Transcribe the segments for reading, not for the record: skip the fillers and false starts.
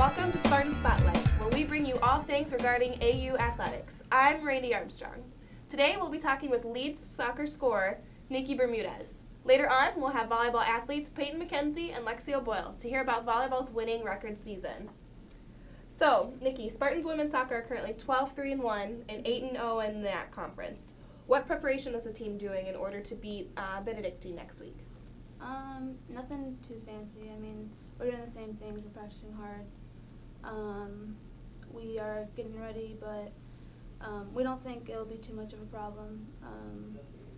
Welcome to Spartan Spotlight, where we bring you all things regarding AU athletics. I'm Randy Armstrong. Today we'll be talking with lead soccer scorer Nikki Bermudez. Later on, we'll have volleyball athletes Peyton McKenzie and Lexi Boyle to hear about volleyball's winning record season. So, Nikki, Spartans women's soccer are currently 12-3-1 and 8-0 in the NAC conference. What preparation is the team doing in order to beat Benedictine next week? Nothing too fancy. I mean, we're doing the same things. We're practicing hard. We are getting ready, but we don't think it'll be too much of a problem.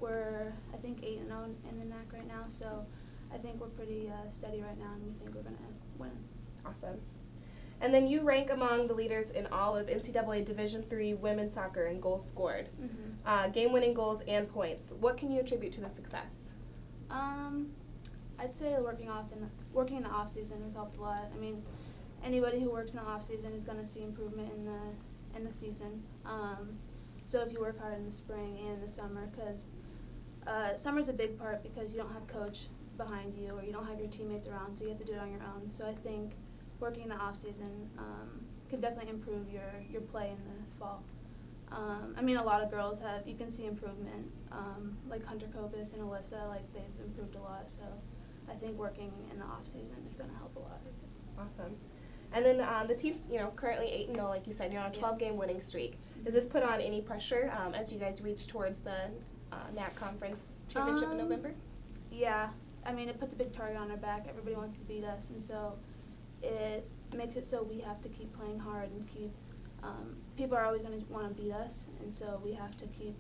We're, I think, 8-0 in the NAC right now, so I think we're pretty steady right now, and we think we're going to win. Awesome. And then you rank among the leaders in all of NCAA Division III women's soccer in goals scored, game-winning goals and points. What can you attribute to the success? I'd say working in the off season has helped a lot. I mean, anybody who works in the off season is going to see improvement in the season. So if you work hard in the spring and in the summer, because summer's a big part because you don't have coach behind you or you don't have your teammates around, so you have to do it on your own. So I think working in the off season can definitely improve your play in the fall. I mean, a lot of girls you can see improvement, like Hunter Copus and Alyssa, like they've improved a lot. So I think working in the off season is going to help a lot. Awesome. And then the team's, currently 8-0, like you said. You're on a 12-game winning streak. Does this put on any pressure as you guys reach towards the NAC Conference Championship in November? Yeah. I mean, it puts a big target on our back. Everybody wants to beat us, and so it makes it so we have to keep playing hard and keep people are always going to want to beat us, and so we have to keep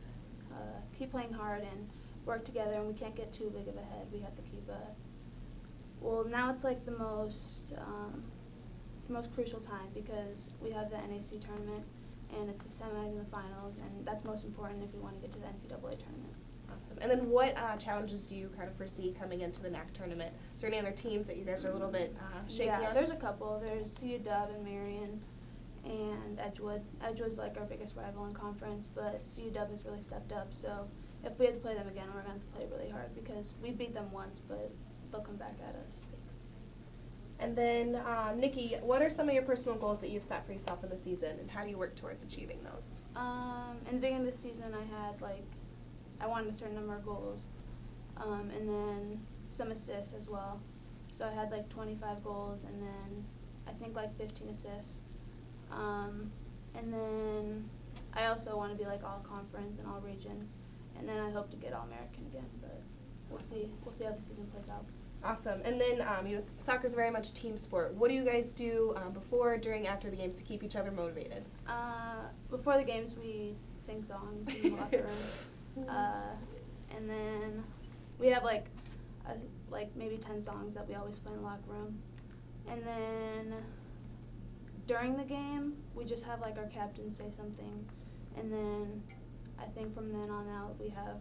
playing hard and work together, and we can't get too big of a head. We have to keep well, now it's like the most crucial time because we have the NAC tournament, and it's the semis and the finals, and that's most important if we want to get to the NCAA tournament. Awesome. And then what challenges do you kind of foresee coming into the NAC tournament? Is there any other teams that you guys are a little bit shaky on? Yeah, there's a couple. There's CU Dub and Marion and Edgewood. Edgewood's like our biggest rival in conference, but CU Dub has really stepped up. So if we have to play them again, we're going to have to play really hard because we beat them once, but they'll come back at us. And then, Nikki, what are some of your personal goals that you've set for yourself in the season, and how do you work towards achieving those? In the beginning of the season, I wanted a certain number of goals, and then some assists as well. So I had 25 goals, and then I think 15 assists. And then I also want to be all conference and all region, and then I hope to get all American again. But we'll see. We'll see how the season plays out. Awesome. And then, soccer's very much a team sport. What do you guys do before, during, after the games to keep each other motivated? Before the games, we sing songs in the locker room. And then we have maybe 10 songs that we always play in the locker room. And then during the game, we just have our captain say something. And then I think from then on out, we have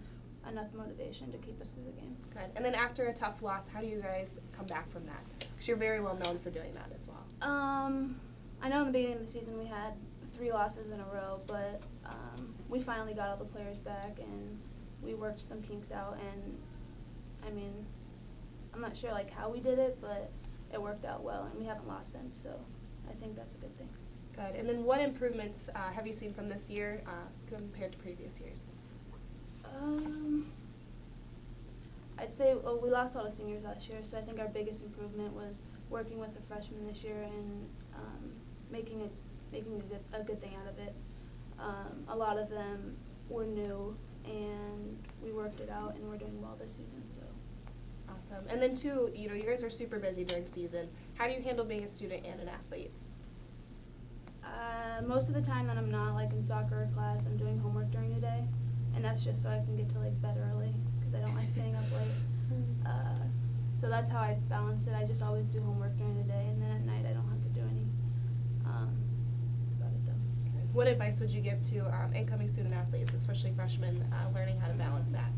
enough motivation to keep us through the game. Good. And then after a tough loss, how do you guys come back from that? Because you're very well known for doing that as well. I know in the beginning of the season we had 3 losses in a row, but we finally got all the players back and we worked some kinks out. And I mean, I'm not sure how we did it, but it worked out well, and we haven't lost since. So I think that's a good thing. Good. And then what improvements have you seen from this year compared to previous years? I'd say we lost all the seniors last year, so I think our biggest improvement was working with the freshmen this year and making a good thing out of it. A lot of them were new, and we worked it out, and we're doing well this season. So awesome. And then too, you guys are super busy during season. How do you handle being a student and an athlete? Most of the time that I'm not in soccer or class, I'm doing homework during the day. And that's just so I can get to bed early because I don't like staying up late. So that's how I balance it. I just always do homework during the day, and then at night I don't have to do any. That's about it though. What advice would you give to incoming student athletes, especially freshmen, learning how to balance that?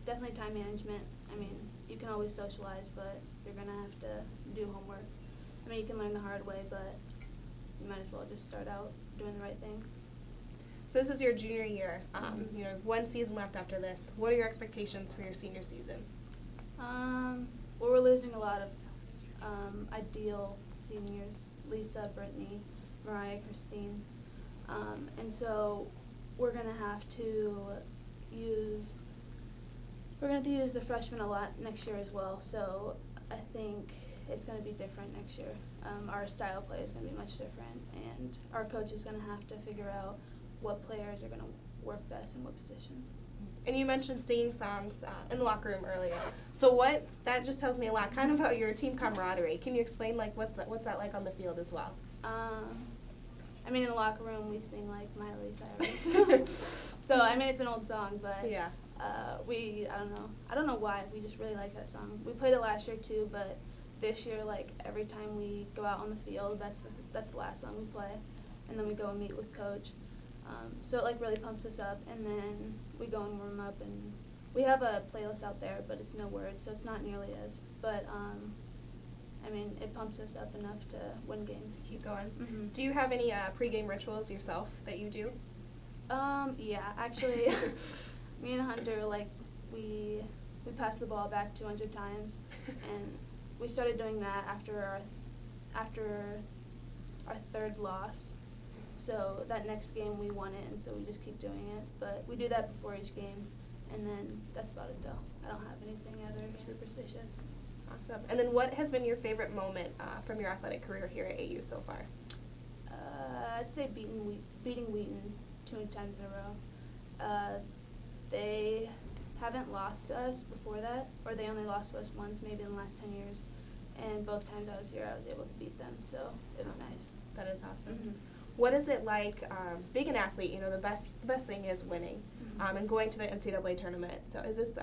Definitely time management. I mean, you can always socialize, but you're going to have to do homework. I mean, you can learn the hard way, but you might as well just start out doing the right thing. So this is your junior year. One season left after this. What are your expectations for your senior season? Well, we're losing a lot of ideal seniors. Lisa, Brittany, Mariah, Christine. And so we're going to have to use the freshmen a lot next year as well. So I think it's going to be different next year. Our style of play is going to be much different, and our coach is going to have to figure out what players are going to work best in what positions. And you mentioned singing songs in the locker room earlier. So that just tells me a lot kind of about your team camaraderie. Can you explain what's that like on the field as well? I mean, in the locker room we sing like Miley Cyrus. So I mean, it's an old song, but yeah. I don't know why, we just really like that song. We played it last year too, but this year, like, every time we go out on the field, that's the last song we play, and then we go and meet with coach. So it like really pumps us up, and then we go and warm up, and we have a playlist out there, but it's no words, so it's not nearly as. But I mean, it pumps us up enough to win games. To keep going. Mm-hmm. Do you have any pregame rituals yourself that you do? Yeah, actually, me and Hunter, like, we passed the ball back 200 times, and we started doing that after our third loss. So that next game we won it, and so we just keep doing it. But we do that before each game, and then that's about it though. I don't have anything other superstitious. Awesome. And then what has been your favorite moment from your athletic career here at AU so far? I'd say beating Wheaton 2 times in a row. They haven't lost to us before that, or they only lost to us once maybe in the last 10 years. And both times I was here, I was able to beat them, so it was nice. That is awesome. Mm-hmm. What is it like being an athlete? You know, the best thing is winning, Mm-hmm. and going to the NCAA tournament. So is this,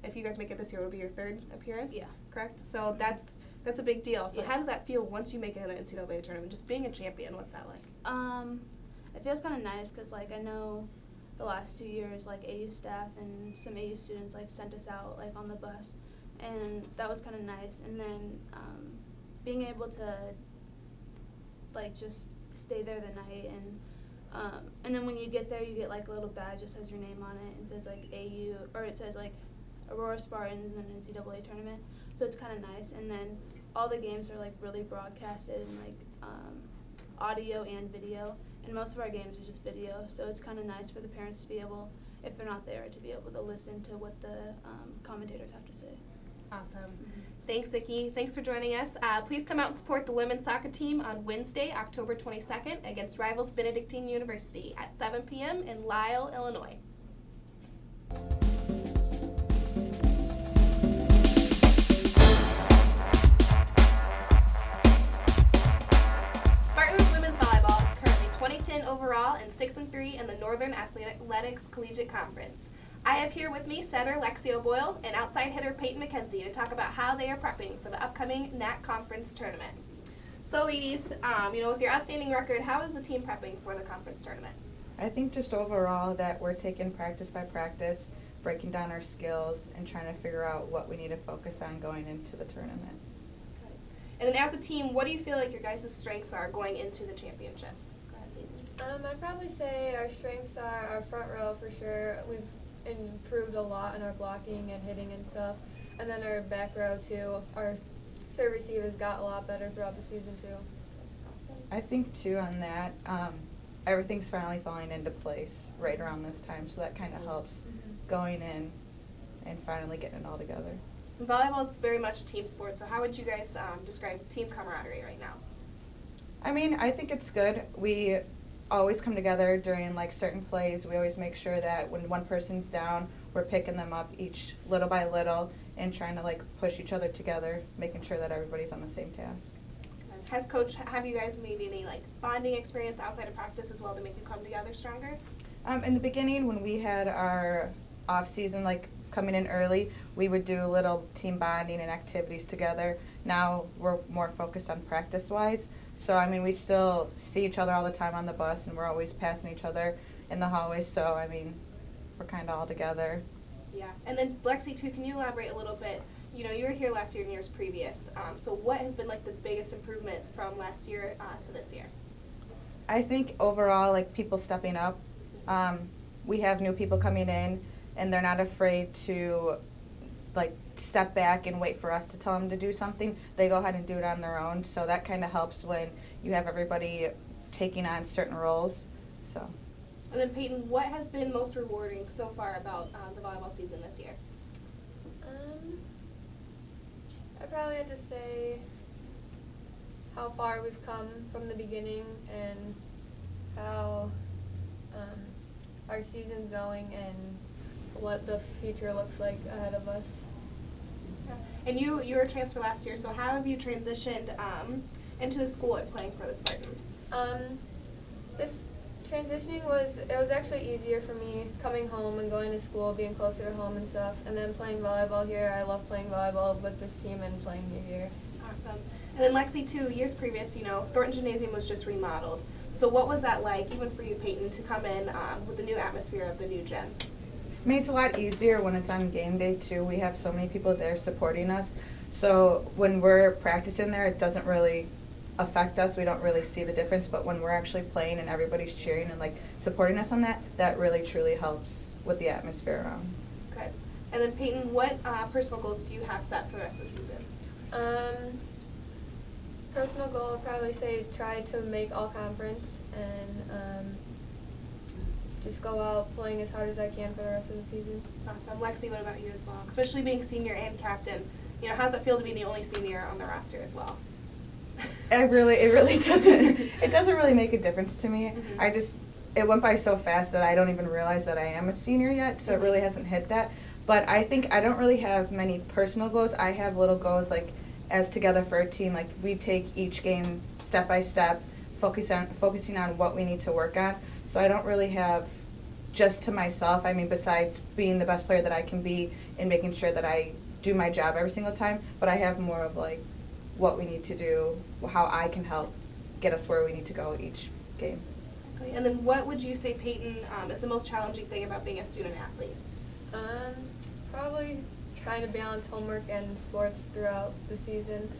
if you guys make it this year, it'll be your third appearance? Yeah. Correct? So that's a big deal. So Yeah. how does that feel once you make it in the NCAA tournament? Just being a champion, what's that like? It feels kind of nice because, like, I know the last 2 years, like, AU staff and some AU students, like, sent us out, like, on the bus, and that was kind of nice. And then being able to, like, just stay there the night, and then when you get there, you get, like, a little badge that says your name on it, and says, like, AU, or it says, like, Aurora Spartans and then NCAA tournament, so it's kind of nice. And then all the games are, like, really broadcasted and, like, audio and video, and most of our games are just video, so it's kind of nice for the parents to be able, if they're not there, to be able to listen to what the commentators have to say. Awesome. Mm-hmm. Thanks, Zicki. Thanks for joining us. Please come out and support the women's soccer team on Wednesday, October 22nd, against rivals Benedictine University at 7 p.m. in Lisle, Illinois. Spartan women's volleyball is currently 20-10 overall and 6-3 in the Northern Athletics Collegiate Conference. I have here with me setter Lexio Boyle and outside hitter Peyton McKenzie to talk about how they are prepping for the upcoming NAC Conference tournament. So, ladies, with your outstanding record, how is the team prepping for the conference tournament? I think just overall that we're taking practice by practice, breaking down our skills, and trying to figure out what we need to focus on going into the tournament. Okay. And then as a team, what do you feel like your guys' strengths are going into the championships? Go ahead, Peyton. I'd probably say our strengths are our front row for sure. We've improved a lot in our blocking and hitting and stuff. And then our back row too. Our serve receive has got a lot better throughout the season too. Awesome. I think too on that, everything's finally falling into place right around this time, so that kind of helps going in and finally getting it all together. Volleyball is very much a team sport, so how would you guys describe team camaraderie right now? I mean, I think it's good. We always come together during like certain plays. We always make sure that when one person's down, we're picking them up each little by little and trying to like push each other together, making sure that everybody's on the same task. Have you guys made any like bonding experience outside of practice as well to make you come together stronger? In the beginning, when we had our off season, like coming in early, we would do little team bonding and activities together. Now we're more focused on practice-wise. So, I mean, we still see each other all the time on the bus, and we're always passing each other in the hallways. So, I mean, we're kind of all together. Yeah. And then, Lexi, too, can you elaborate a little bit? You know, you were here last year and years previous. So what has been, like, the biggest improvement from last year to this year? I think overall, like, people stepping up. We have new people coming in, and they're not afraid to, like step back and wait for us to tell them to do something. They go ahead and do it on their own. So that kind of helps when you have everybody taking on certain roles. So. And then Peyton, what has been most rewarding so far about the volleyball season this year? I probably have to say how far we've come from the beginning and how our season's going and what the future looks like ahead of us. And you were a transfer last year, so how have you transitioned into the school and playing for the Spartans? This transitioning was actually easier for me coming home and going to school, being closer to home and stuff, and then playing volleyball here. I love playing volleyball with this team and playing here. Awesome. And then Lexi, 2 years previous, Thornton Gymnasium was just remodeled. So what was that like, even for you, Peyton, to come in with the new atmosphere of the new gym? I mean, it's a lot easier when it's on game day too. We have so many people there supporting us. So when we're practicing there, it doesn't really affect us. We don't really see the difference. But when we're actually playing and everybody's cheering and like supporting us on that, that really truly helps with the atmosphere around. Good. And then Peyton, what personal goals do you have set for the rest of the season? Personal goal, I'd probably say try to make all conference and just go out playing as hard as I can for the rest of the season. Awesome. Lexi, what about you as well? Especially being senior and captain. How does it feel to be the only senior on the roster as well? It really doesn't. It doesn't really make a difference to me. Mm-hmm. It went by so fast that I don't even realize that I am a senior yet, so it really hasn't hit that. But I think I don't really have many personal goals. I have little goals like as together for a team, like we take each game step by step, focusing on what we need to work on. So I don't really have just to myself, I mean, besides being the best player that I can be and making sure that I do my job every single time, but I have more of like what we need to do, how I can help get us where we need to go each game. Exactly. And then what would you say, Peyton, is the most challenging thing about being a student athlete? Probably trying to balance homework and sports throughout the season.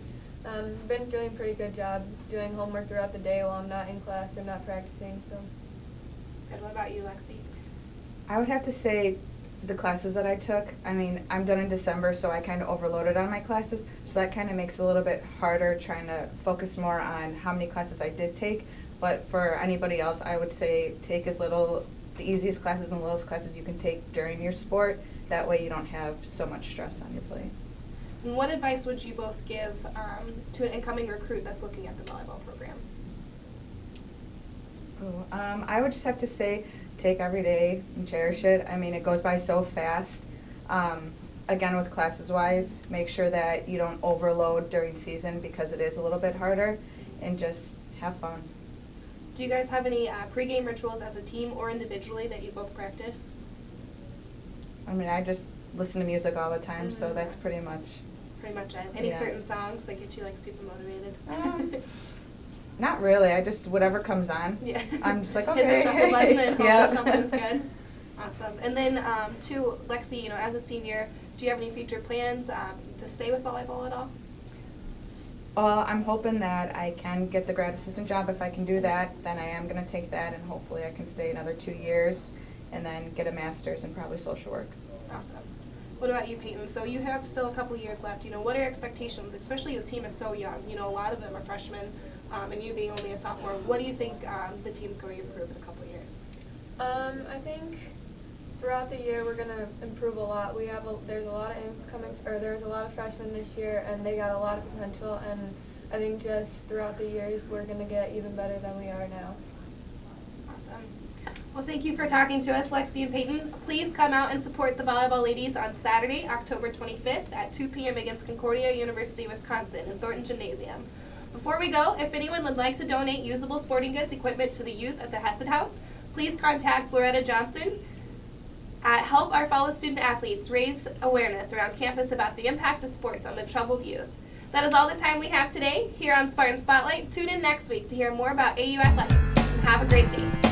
Been doing a pretty good job doing homework throughout the day while I'm not in class or not practicing. So. And what about you, Lexi? I would have to say the classes that I took, I mean, I'm done in December, so I kind of overloaded on my classes, so that kind of makes it a little bit harder trying to focus more on how many classes I did take. But for anybody else, I would say take the easiest classes and lowest classes you can take during your sport. That way you don't have so much stress on your plate. And what advice would you both give to an incoming recruit that's looking at the volleyball program? I would just have to say take every day and cherish it. I mean, it goes by so fast. Again, with classes-wise, make sure that you don't overload during season because it is a little bit harder, and just have fun. Do you guys have any pregame rituals as a team or individually that you both practice? I mean, I just listen to music all the time, so that's pretty much it. Any Yeah. certain songs that get you like super motivated? Not really. I just, whatever comes on. Yeah. I'm just like, okay. Hit the shuffle button and hope Yeah. that something's good. Awesome. And then to Lexi, as a senior, do you have any future plans to stay with volleyball at all? Well, I'm hoping that I can get the grad assistant job. If I can do that, then I am going to take that, and hopefully I can stay another 2 years and then get a master's in probably social work. Awesome. What about you, Peyton? So you have still a couple years left. What are your expectations? Especially the team is so young. A lot of them are freshmen, and you being only a sophomore. What do you think the team's going to improve in a couple years? I think throughout the year we're going to improve a lot. There's a lot of freshmen this year, and they got a lot of potential. And I think just throughout the years we're going to get even better than we are now. Awesome. Well, thank you for talking to us, Lexi and Peyton. Please come out and support the volleyball ladies on Saturday, October 25th at 2 p.m. against Concordia University, Wisconsin in Thornton Gymnasium. Before we go, if anyone would like to donate usable sporting goods equipment to the youth at the Hesed House, please contact Loretta Johnson at Help Our Fellow Student Athletes Raise Awareness around campus about the impact of sports on the troubled youth. That is all the time we have today here on Spartan Spotlight. Tune in next week to hear more about AU athletics. And have a great day.